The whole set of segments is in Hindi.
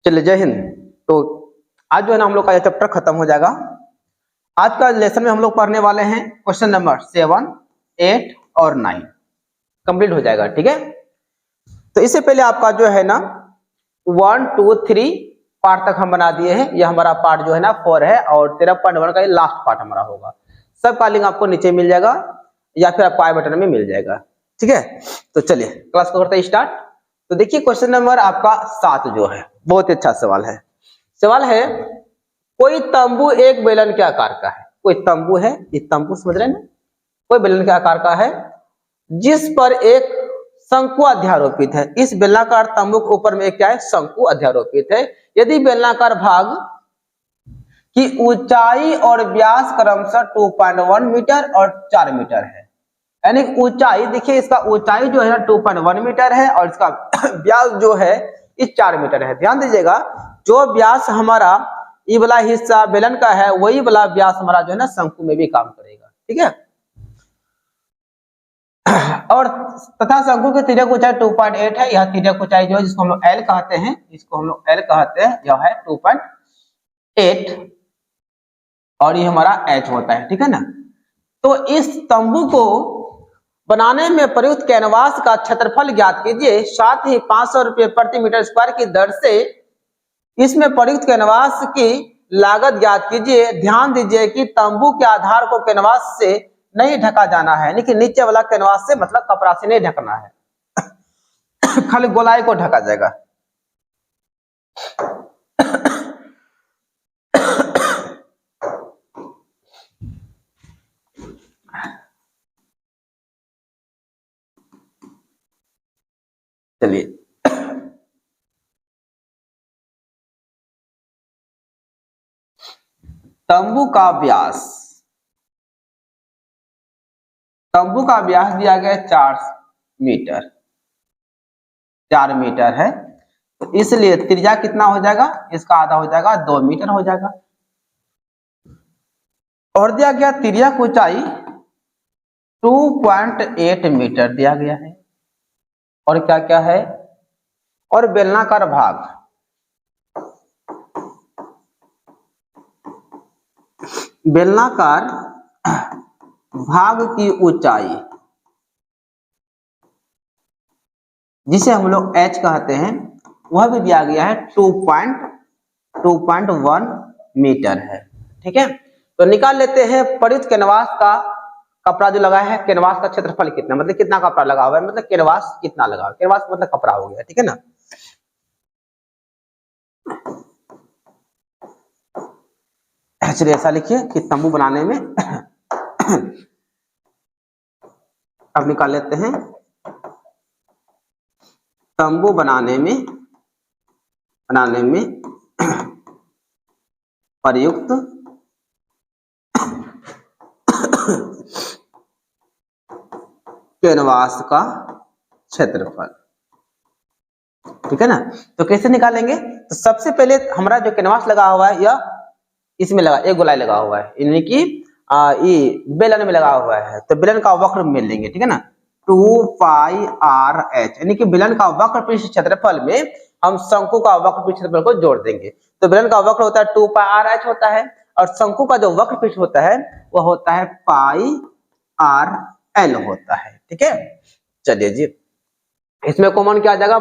चलिए जय हिंद। तो आज जो है ना हम लोग का यह चैप्टर खत्म हो जाएगा। आज का लेसन में हम लोग पढ़ने वाले हैं क्वेश्चन नंबर 7, 8 और 9 कंप्लीट हो जाएगा। ठीक है, तो इससे पहले आपका जो है ना 1, 2, 3 पार्ट तक हम बना दिए हैं। यह हमारा पार्ट जो है ना 4 है और 13.1 का ये लास्ट पार्ट हमारा होगा। सबका लिंक आपको नीचे मिल जाएगा या फिर आपको आई बटन में मिल जाएगा। ठीक है, तो चलिए क्लास को करते हैं स्टार्ट। तो देखिए क्वेश्चन नंबर आपका 7 जो है बहुत अच्छा सवाल है। सवाल है कोई तंबू एक बेलन के आकार का है। कोई तंबू है, ये तंबू समझ रहे हैं ना, कोई बेलन के आकार का है जिस पर एक शंकु अध्यारोपित है। इस बेलनाकार तंबू के ऊपर में एक क्या है, शंकु अध्यारोपित है। यदि बेलनाकार भाग की ऊंचाई और व्यास क्रमशः 2.1 मीटर और 4 मीटर है, यानी ऊंचाई देखिए, इसका ऊंचाई जो है ना 2.1 मीटर है और इसका व्यास जो है इस 4 मीटर है। ध्यान दीजिएगा, जो व्यास हमारा ये वाला हिस्सा बेलन का है वही वाला व्यास हमारा जो है ना शंकु में भी काम करेगा। ठीक है, और तथा शंकु की तिर्यक ऊंचाई 2.8 है। यह तिर्यक ऊंचाई जो है जिसको हम लोग एल कहते हैं, इसको हम लोग एल कहते हैं, यह है 2.8 और ये हमारा एच होता है। ठीक है ना, तो इस तंबू को बनाने में प्रयुक्त कैनवास का क्षेत्रफल ज्ञात कीजिए, साथ ही 500 रुपये प्रति मीटर स्क्वायर की दर से इसमें प्रयुक्त कैनवास की लागत ज्ञात कीजिए। ध्यान दीजिए कि तंबू के आधार को कैनवास से नहीं ढका जाना है, लेकिन नीचे वाला कैनवास से मतलब कपड़ा से नहीं ढकना है खाली गोलाई को ढका जाएगा। चलिए तंबू का व्यास, तंबू का व्यास दिया गया 4 मीटर, 4 मीटर है, तो इसलिए त्रिज्या कितना हो जाएगा, इसका आधा हो जाएगा 2 मीटर हो जाएगा। और दिया गया तिर्यक ऊंचाई 2.8 मीटर दिया गया है। और क्या क्या है, और बेलनाकार भाग, बेलनाकार भाग की ऊंचाई जिसे हम लोग h कहते हैं वह भी दिया गया है 2.1 मीटर है। ठीक है, तो निकाल लेते हैं प्रयुक्त कैनवास का कपड़ा जो लगा है, कैनवास का क्षेत्रफल कितना, मतलब कितना कपड़ा लगा हुआ है, मतलब कैनवास कितना लगा, कैनवास मतलब कपड़ा हो गया। ठीक है ना, चलिए ऐसा लिखिए कि तंबू बनाने में अब निकाल लेते हैं, तंबू बनाने में प्रयुक्त कैनवास का क्षेत्रफल। ठीक है ना, तो कैसे निकालेंगे, तो सबसे पहले हमारा जो कैनवास लगा हुआ है यह इसमें लगा, एक गोलाई लगा हुआ है, यानी कि ये बेलन में लगा हुआ है, तो बेलन का वक्र मिल लेंगे। ठीक है ना, 2πrh यानी कि बेलन का वक्र पृष्ठ क्षेत्रफल में हम शंकु का वक्र पृष्ठ क्षेत्रफल को जोड़ देंगे। तो बेलन का वक्र होता है 2πrh होता है और शंकु का जो वक्र पृष्ठ होता है वह होता है πrl होता है। ठीक है, चलिए जी इसमें कॉमन क्या आ जाएगा,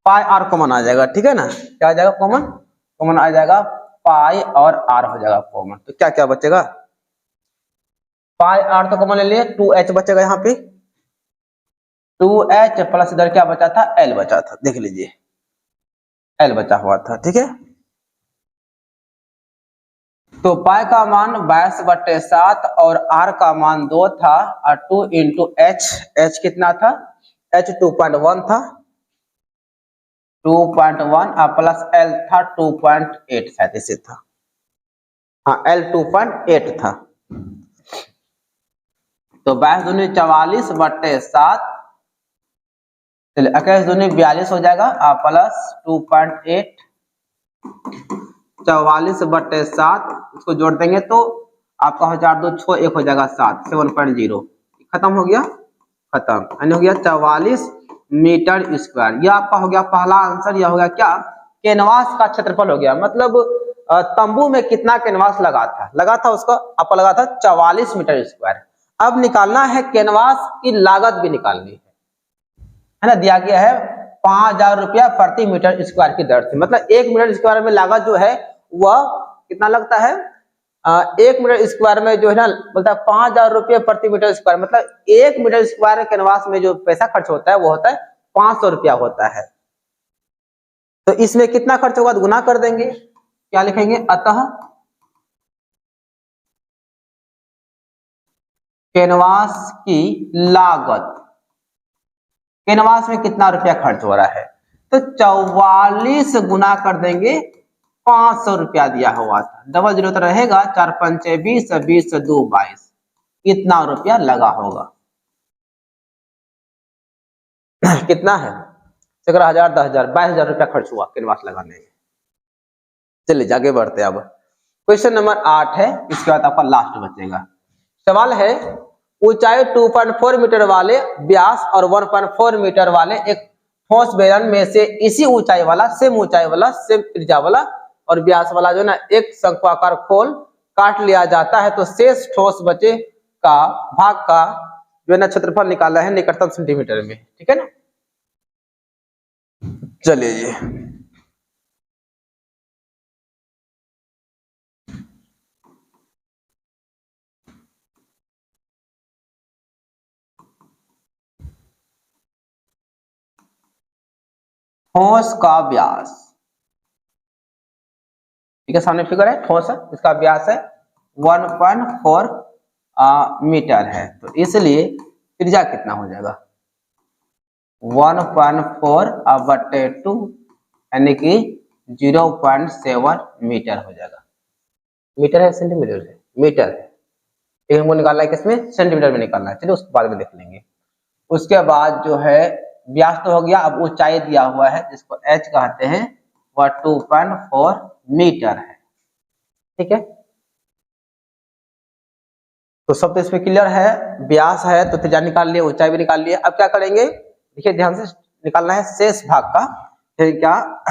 पाई आर कॉमन आ जाएगा। ठीक है ना, क्या आ जाएगा, कॉमन आ जाएगा, पाई और आर हो जाएगा कॉमन। तो क्या क्या बचेगा, पाई आर तो कॉमन ले लिए, 2h बचेगा, यहाँ पे 2h प्लस इधर क्या बचा था, l बचा था, देख लीजिए l बचा हुआ था। ठीक है, तो पाई का मान 22/7 और r का मान 2 था और 2 इंटू h कितना था, h 2.1 था, 2.1 प्लस l था 2.8 शायद ऐसे था, हाँ l 2.8 था। तो 22 दूनी 44/7, चलिए 21 दूनी 42 हो जाएगा प्लस 2.8, 44/7 इसको जोड़ देंगे तो आपका 1002 6 1 हो जाएगा 7, 7.0 खत्म हो गया, खत्म, यानी हो गया 44 मीटर स्क्वायर। यह आपका हो गया पहला आंसर। यह हो गया क्या, कैनवास का क्षेत्रफल हो गया। मतलब तंबू में कितना कैनवास लगा था उसका आपको लगा था 44 मीटर स्क्वायर। अब निकालना है कैनवास की लागत भी निकालनी है ना। दिया गया है 5000 रुपया प्रति मीटर स्क्वायर की दर से। मतलब 1 मीटर स्क्वायर में लागत जो है वह कितना लगता है, 1 मीटर स्क्वायर में जो है ना बोलता है 5000 रुपये प्रति मीटर स्क्वायर। मतलब 1 मीटर स्क्वायर कैनवास में जो पैसा खर्च होता है वो होता है 500 रुपया होता है। तो इसमें कितना खर्च होगा तो गुना कर देंगे। क्या लिखेंगे, अतः कैनवास की लागत, कैनवास में कितना रुपया खर्च हो रहा है तो 44 गुना कर देंगे 500 रुपया दिया हुआ था। डबल जीरो तो रहेगा, 4 पंचे 20, 20 2 22, इतना रुपया लगा होगा। कितना है, 11,000, 10,000, 22,000 रुपया खर्च हुआ कैनवास लगाने में। चलिए आगे बढ़ते हैं। अब क्वेश्चन नंबर 8 है, इसके बाद आपका लास्ट बचेगा। सवाल है, ऊंचाई 2.4 मीटर वाले व्यास और 1.4 मीटर वाले एक ठोस बेलन में से इसी ऊंचाई वाला, सेम ऊंचाई वाला, सेम त्रिज्या वाला और व्यास वाला जो ना एक शंक्वाकार खोल काट लिया जाता है तो शेष ठोस बचे का भाग का जो है ना क्षेत्रफल निकाला है निकटतम सेंटीमीटर में। ठीक है ना। चलिए ठोस का व्यास, ठीक है, सामने फिगर है, ठोस है, इसका व्यास है 1.4 मीटर है। तो इसलिए त्रिज्या कितना हो जाएगा, 1.4/2 यानी कि 0.7 मीटर हो जाएगा। मीटर है सेंटीमीटर है, मीटर है। एक हमको निकालना है किसमें, सेंटीमीटर में निकालना है। चलिए उसके बाद में देख लेंगे। उसके बाद जो है व्यास तो हो गया, अब ऊंचाई दिया हुआ है जिसको h कहते हैं, वह 2.4 मीटर है। ठीक है, तो सब तो इसमें क्लियर है। व्यास है तो त्रिज्या निकाल लिए, ऊंचाई भी निकाल लिए। अब क्या करेंगे, देखिए ध्यान से निकालना है शेष भाग का। फिर क्या,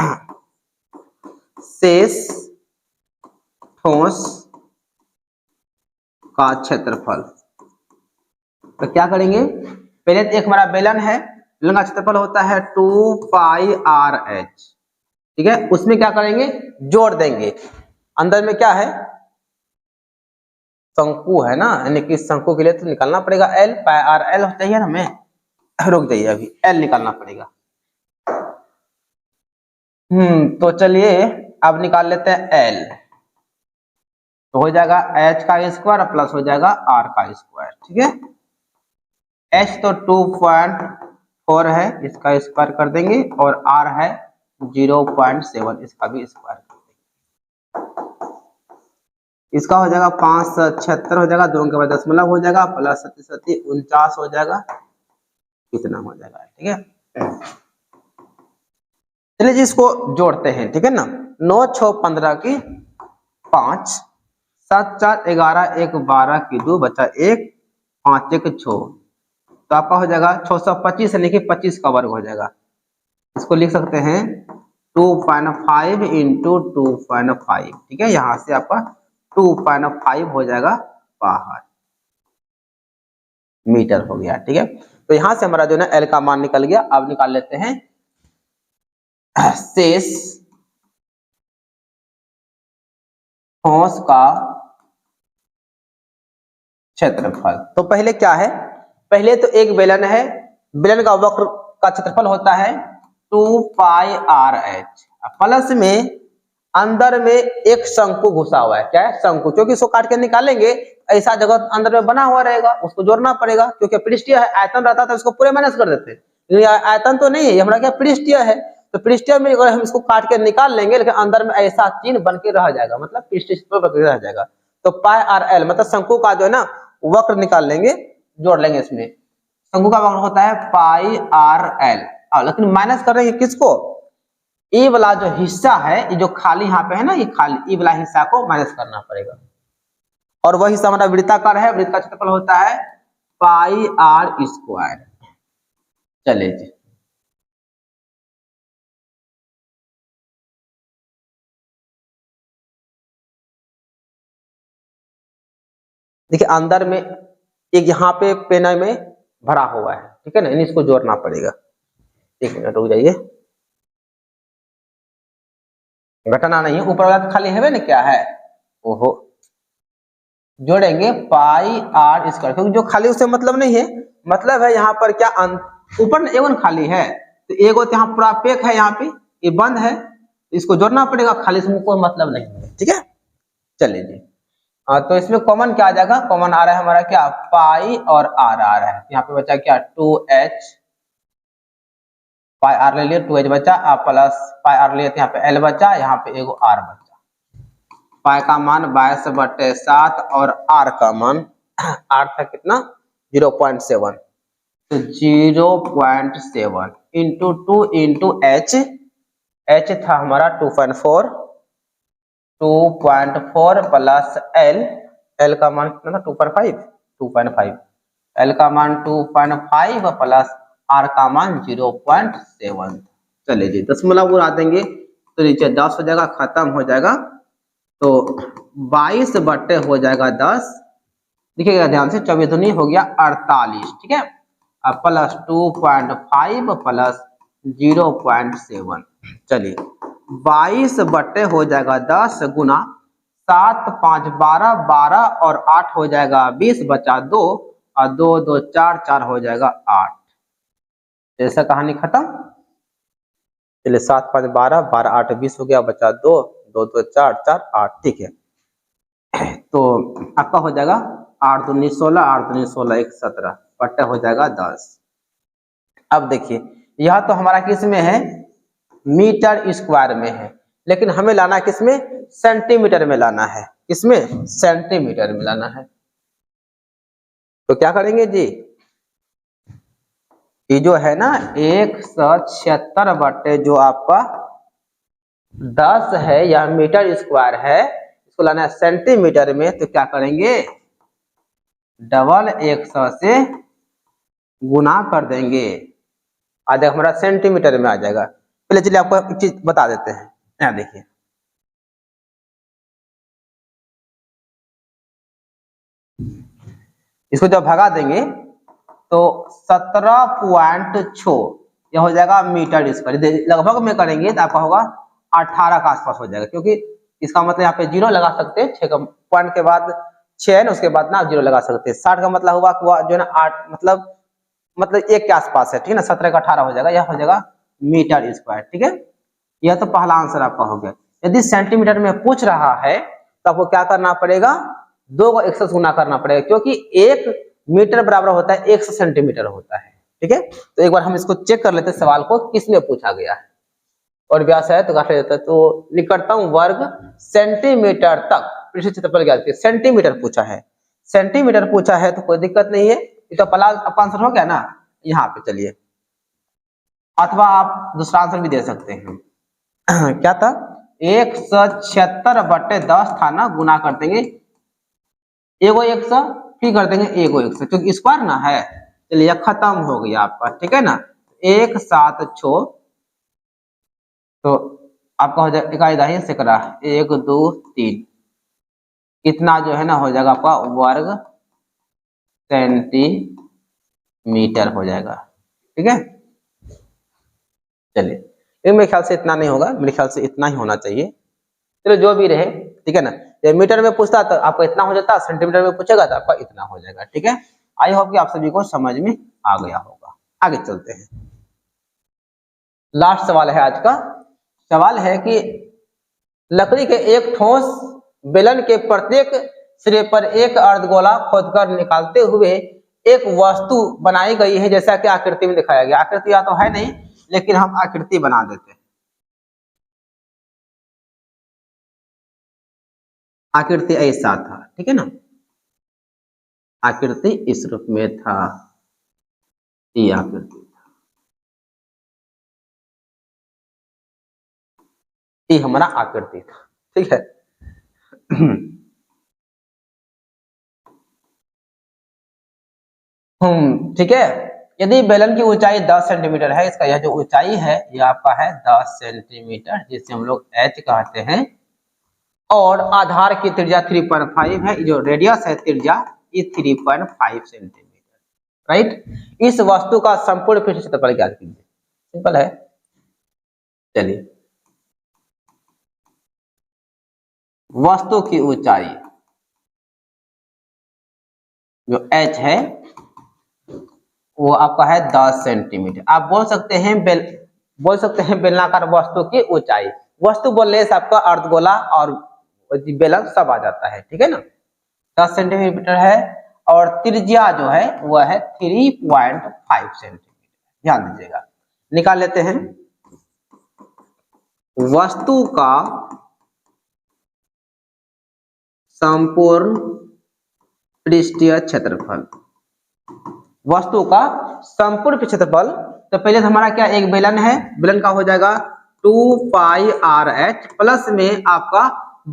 शेष ठोस का क्षेत्रफल। तो क्या करेंगे, पहले तो एक हमारा बेलन है, बेलन का क्षेत्रफल होता है 2πRh। ठीक है, उसमें क्या करेंगे, जोड़ देंगे। अंदर में क्या है, शंकु है ना, यानी कि शंकु के लिए तो निकालना पड़ेगा L, πRL चाहिए ना हमें। रुक जाइए, अभी L निकालना पड़ेगा। तो चलिए अब निकाल लेते हैं L। तो हो जाएगा h का स्क्वायर प्लस हो जाएगा r का स्क्वायर। ठीक है, h तो 2.4 है, इसका स्क्वायर कर देंगे, और r है 0.7, इसका भी स्क्वायर कर देंगे। इसका हो जाएगा 576 हो जाएगा, 2 के बाद दशमलव हो जाएगा, प्लस 37 49 हो जाएगा, कितना हो जाएगा। ठीक है, चलिए जी इसको जोड़ते हैं। ठीक है ना, 9 6 15 की 5, 7 4 11 1 12 की 2 बचा 1, 5 1 6, तो आपका हो जाएगा 625 यानी कि 25 का वर्ग हो जाएगा। इसको लिख सकते हैं 2.5 इंटू 2.5। ठीक है, यहां से आपका 2.5 हो जाएगा बाहर, मीटर हो गया। ठीक है, तो यहां से हमारा जो है एल का मान निकल गया। अब निकाल लेते हैं शेष ठोस का क्षेत्रफल। तो पहले क्या है, पहले तो एक बेलन है, बेलन का वक्र का क्षेत्रफल होता है 2πRh, प्लस में अंदर में एक शंकु घुसा हुआ है। क्या है, शंकु, क्योंकि इसको काट के निकालेंगे ऐसा जगह अंदर में बना हुआ रहेगा, उसको जोड़ना पड़ेगा। क्योंकि पृष्ठीय है, आयतन रहता था उसको पूरे माइनस कर देते, लेकिन आयतन तो नहीं है, हमारा क्या पृष्ठीय है। तो पृष्ठीय में अगर हम इसको काट के निकाल लेंगे, लेकिन अंदर में ऐसा चिन्ह बन के रह जाएगा, मतलब पृष्ठीय बन के रह जाएगा। तो πRL मतलब शंकु का जो है ना वक्र निकाल लेंगे, जोड़ लेंगे। इसमें शंकु का वक्र होता है πRL, लेकिन माइनस कर रहे हैं किसको, ए वाला जो हिस्सा है, ये जो खाली यहाँ पे है ना, ये खाली ए वाला हिस्सा को माइनस करना पड़ेगा। और वह हिस्सा हमारा वृत्ताकार है, वृत्त का क्षेत्रफल होता है πr²। चलिए जी, देखिए अंदर में एक यहाँ पे पेन में भरा हुआ है, ठीक है ना, इसको जोड़ना पड़ेगा। 1 मिनट रुक जाइए, घटाना नहीं है, ऊपर वाला तो खाली है ना, क्या है ओहो, जोड़ेंगे पाई आर स्क्वायर, क्योंकि जो खाली उससे मतलब नहीं है, मतलब है यहाँ पर क्या ऊपर एवन खाली है, तो एगो तो यहाँ पूरा पैक है, यहाँ पे ये बंद है, इसको जोड़ना पड़ेगा, खाली से कोई मतलब नहीं है, ठीक है। चलिए जी, तो इसमें कॉमन क्या आ जाएगा, कॉमन आ रहा है हमारा क्या, पाई और आर आ रहा है, यहाँ पे बचा क्या 2h, पाई आर ले लिया 2h बचा, प्लस पाई आर लिए यहाँ पे एल बचा, यहाँ पे एगो आर बचा, पाई का मान 22/7 और आर का मान आर था कितना 0.7, तो 0.7 इंटू 2 इंटू एच, एच था हमारा 2.4 प्लस एल, एल का मान कितना था 2.5, एल का मान 2.5 प्लस आर का मान 0.7। चलिए जी, दशमलव उड़ा देंगे तो नीचे 10 हो जाएगा, खत्म हो जाएगा, तो 22 बट्टे हो जाएगा 10, देखिएगा ध्यान से, 24 दूनी हो गया 48, ठीक है, प्लस 2.5 प्लस 0.7। चलिए 22 बट्टे हो जाएगा 10 गुना 7 5 12, 12 और 8 हो जाएगा 20, बचा 2 और 2 2 4 4 हो जाएगा 8, ऐसा कहानी खत्म। चलिए 7 5 12, 12 8 20 हो गया, बचा 2 2 2 4 4 8, ठीक है, तो आपका हो जाएगा 8 2 16, 8 2 16 1 17, बट्टा हो जाएगा 10। अब देखिए यह तो हमारा किस में है, मीटर स्क्वायर में है, लेकिन हमें लाना किस में, सेंटीमीटर में लाना है, किसमें, सेंटीमीटर में लाना है, तो क्या करेंगे जी, ये जो है ना 176 बट्टे जो आपका 10 है, यह मीटर स्क्वायर है, इसको लाना है सेंटीमीटर में, तो क्या करेंगे, डबल 100 से गुना कर देंगे, आ जाएगा हमारा सेंटीमीटर में आ जाएगा। पहले चलिए आपको एक चीज बता देते हैं, यहाँ देखिए इसको जब भगा देंगे तो 17.6 यह हो जाएगा मीटर स्क्वायर, लगभग में करेंगे तो आपका होगा 18 का आसपास हो जाएगा, क्योंकि इसका मतलब यहाँ पे 0 लगा सकते हैं, 6 पॉइंट के बाद 6 है ना, उसके बाद ना 0 लगा सकते हैं, 60 का मतलब हुआ कि जो है ना 8 मतलब 1 के आसपास है, ठीक है ना, 17 का 18 हो जाएगा, यह हो जाएगा मीटर स्क्वायर, ठीक है, यह तो पहला आंसर आपका हो गया। यदि सेंटीमीटर में पूछ रहा है तो आपको क्या करना पड़ेगा, 2 को 100 से गुना करना पड़ेगा, क्योंकि 1 मीटर बराबर होता है 100 सेंटीमीटर होता है, ठीक है। तो एक बार हम इसको चेक कर लेते हैं, सवाल को किसमें पूछा गया है, और व्यास है तो काट देता है, तो निकटतम वर्ग सेंटीमीटर तक पृष्ठ क्षेत्रफल ज्ञात कीजिए, सेंटीमीटर पूछा है, सेंटीमीटर पूछा है तो कोई दिक्कत नहीं है, ये तो पहला आपका आंसर हो गया ना, यहाँ पे चलिए, अथवा आप दूसरा आंसर भी दे सकते हैं क्या था 176 बट्टे 10 था ना, गुना कर देंगे एगो 100, फिर कर देंगे एगो 100, क्योंकि स्क्वायर ना है, चलिए खत्म हो गया आपका, ठीक है ना, 1 7 6, तो आपका हो जाएगा इकाई दाहिने से करा 1 2 3, इतना जो है ना हो जाएगा आपका वर्ग सेंटीमीटर हो जाएगा, ठीक है। चलिए मेरे ख्याल से इतना नहीं होगा, मेरे ख्याल से इतना ही होना चाहिए, चलो जो भी रहे, ठीक है ना, जब मीटर में पूछता तो आपको इतना हो जाता, सेंटीमीटर में पूछेगा तो आपका इतना हो जाएगा, ठीक है। आई होप कि आप सभी को समझ में आ गया होगा। आगे चलते हैं, लास्ट सवाल है आज का, सवाल है कि लकड़ी के एक ठोस बेलन के प्रत्येक सिरे पर एक अर्धगोला खोदकर निकालते हुए एक वस्तु बनाई गई है, जैसा कि आकृति में दिखाया गया, आकृति या तो है नहीं लेकिन हम आकृति बना देते हैं, आकृति ऐसा था, ठीक है ना, आकृति इस रूप में था, ये आकृति था, ये हमारा आकृति था, ठीक है ठीक है। यदि बेलन की ऊंचाई 10 सेंटीमीटर है, इसका यह जो ऊंचाई है यह आपका है 10 सेंटीमीटर, जिसे हम लोग h कहते हैं, और आधार की त्रिज्या 3.5 है, जो रेडियस है त्रिज्या ये 3.5 सेंटीमीटर, राइट। इस वस्तु का संपूर्ण पृष्ठ क्षेत्रफल ज्ञात कीजिए। सिंपल है। चलिए, वस्तु की ऊंचाई जो h है वो आपका है 10 सेंटीमीटर। आप बोल सकते हैं बेलनाकार वस्तु की ऊंचाई। वस्तु बोलने से आपका अर्धगोला और बेलन सब आ जाता है, ठीक है ना। 10 सेंटीमीटर है और त्रिज्या जो है वह है 3.5 सेंटीमीटर। ध्यान दीजिएगा, निकाल लेते हैं। वस्तु का संपूर्ण पृष्ठीय क्षेत्रफल, वस्तु का संपूर्ण क्षेत्रफल। तो पहले हमारा क्या, एक बेलन है, बेलन का हो जाएगा 2πrh प्लस में आपका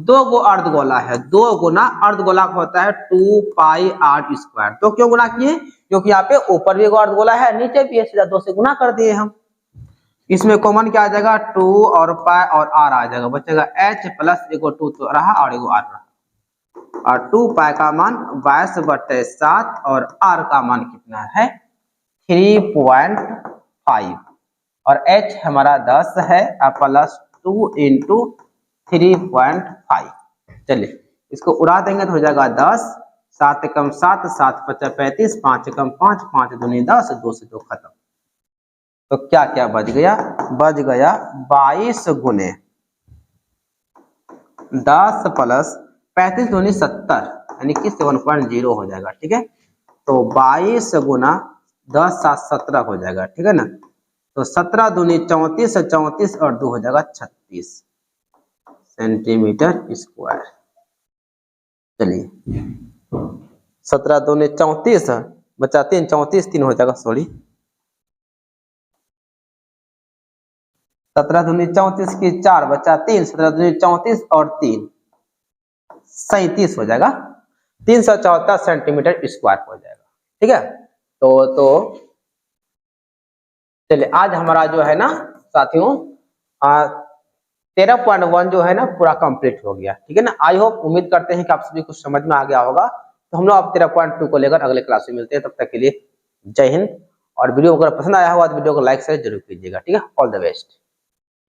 2 गो अर्धगोला है, 2 गुना अर्धगोला का होता है 2πr²। तो क्यों गुना किए, क्योंकि यहाँ पे ऊपर भी एगो अर्धगोला है, नीचे भी है, सीधा 2 से गुना कर दिए हम। इसमें कॉमन क्या आ जाएगा, 2 और पाई और r आ जाएगा, बचेगा h प्लस एगो 2 तो रहा और एगो r रहा, और 2 पाई का मान 22/7 और r का मान कितना है 3.5 और h हमारा 10 है प्लस 2 इंटू 3.5। चलिए इसको उड़ा देंगे तो हो जाएगा 10, 7 एकम 7, 7 पचा 35, 5 एकम 5, 5 दूनी 10, 2 से 2 खत्म। तो क्या क्या बच गया, बच गया 22 गुने 10 प्लस 35 दूनी 70 यानी कि 7.0 हो जाएगा, ठीक है। तो 22 गुना 10 7 17 हो जाएगा, ठीक है ना। तो 17 दूनी 34, 34 और 2 हो जाएगा 36 सेंटीमीटर स्क्वायर। चलिए 17 दूनी 34 बचा 3, 34 3 हो जाएगा, सॉरी 17 दूनी 34 की 4 बचा 3, 17 दूनी 34 और 3 37 हो जाएगा, 374 सेंटीमीटर स्क्वायर हो जाएगा, ठीक है। तो चलिए आज हमारा जो है ना साथियों 13.1 जो है ना पूरा कंप्लीट हो गया, ठीक है ना। आई होप, उम्मीद करते हैं कि आप सभी कुछ समझ में आ गया होगा। तो हम लोग अब 13.2 को लेकर अगले क्लास में मिलते हैं, तब तक के लिए जय हिंद। और वीडियो अगर पसंद आया होगा तो वीडियो को लाइक शेयर जरूर कीजिएगा, ठीक है। All the best.